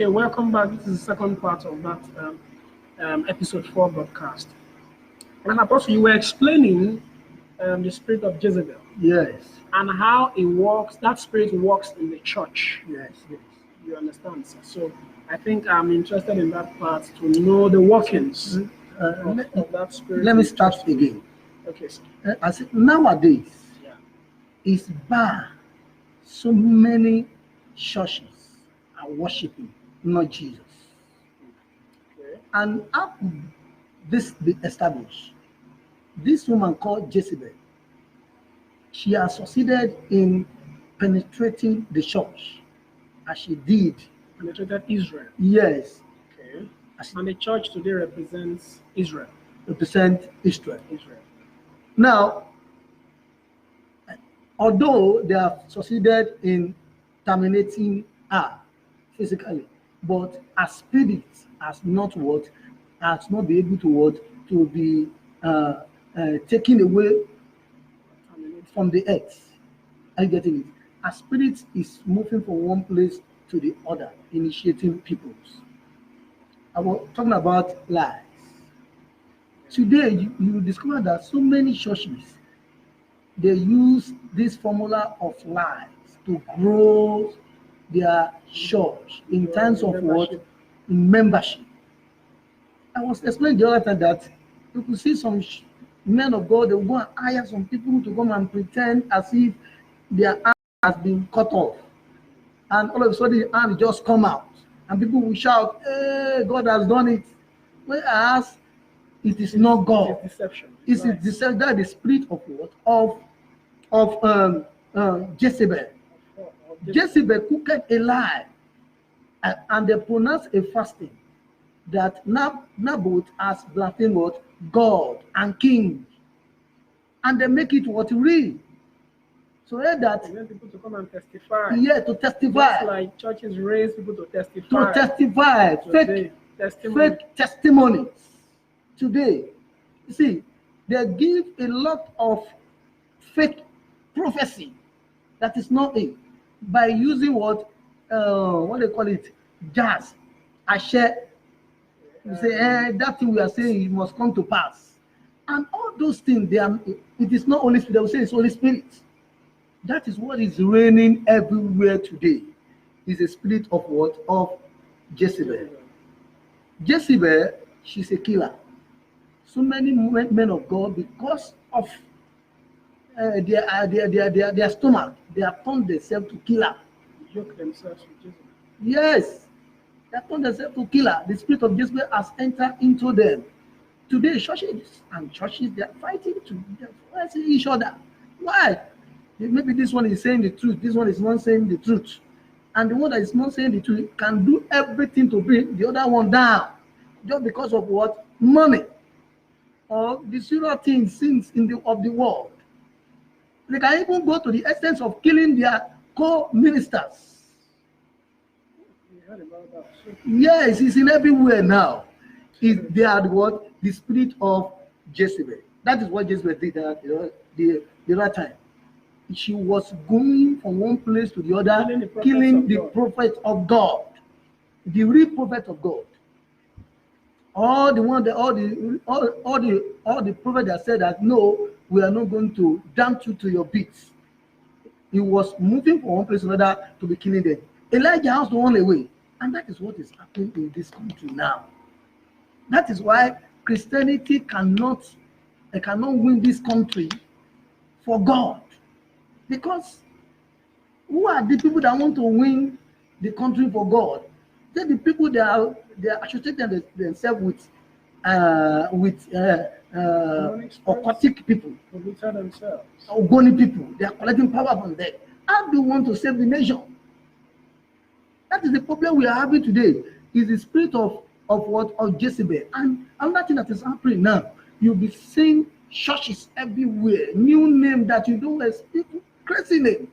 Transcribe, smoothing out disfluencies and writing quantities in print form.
Okay, welcome back. This is the second part of that episode 4 broadcast. And Apostle, you were explaining the spirit of Jezebel Yes, and how it works. That spirit works in the church. yes. You understand, sir? So I think I'm interested in that part to know the workings of that spirit. Let me start again. Okay, sir. I said, nowadays, Yeah. it's bad. So many churches are worshiping, not Jesus. Okay. And how could this be established? This woman called Jezebel, she has succeeded in penetrating the church as she did. Penetrated Israel. Yes, Okay. as And the church today represents Israel. represent Israel. Israel. Now, although they have succeeded in terminating her physically, but her spirit has not been able to be taken away from the earth. Are you getting it? Her spirit is moving from one place to the other, initiating peoples. I was talking about lies. Today, you discover that so many churches they use this formula of lies to grow their church in terms of what? In membership. I was explaining the other time that you could see some men of God, they will go and hire some people to come and pretend as if their hand has been cut off. And all of a sudden, the hand just come out. And people will shout, hey, God has done it. Whereas it is not God. It's deception. It's Right. deception. That is the spirit of what? Of Jezebel. Jezebel cooked a lie, and they pronounced a fasting that Naboth has blasphemed what? God and king, and they make it what real. So that And then people to come and testify. yeah, to testify, Just like churches raise people to testify. fake testimony. testimonies. Today, you see, they give a lot of fake prophecy that is not it by using what they call it, jazz, ashe. You say, that thing we are saying it must come to pass, and all those things. It is not Holy Spirit. They will say it's Holy Spirit. That is what is reigning everywhere today. Is a spirit of what? Of Jezebel. Jezebel, she's a killer. So many men of God, because of their stomach, they have turned themselves to killer. Yoke themselves with Jezebel. Yes, they have turned themselves to killer. The spirit of Jezebel has entered into them. Today, churches they are fighting each other. Why? Maybe this one is saying the truth, this one is not saying the truth. And the one that is not saying the truth can do everything to bring the other one down. Just because of what? Money. Or the serious things of the world. They can even go to the extent of killing their co-ministers. You heard about that. So, Yes, it's in everywhere now. They are what? The spirit of Jezebel. That is what Jezebel did the other time. She was going from one place to the other, killing the prophet of God, the real prophet of God. All the prophet that said that no, we are not going to damn you to your beats. He was moving from one place to another to be killing them. Elijah has to run away, and that is what is happening in this country now. That is why Christianity cannot win this country for God, because who are the people that want to win the country for God? They're the people they are associating themselves with occultic people, Ogoni people. They are collecting power from them. How do you want to save the nation? That is the problem we are having today. Is the spirit of what? Of Jezebel. And another thing that is happening now, you'll be seeing churches everywhere, new name that you don't expect, crazy name.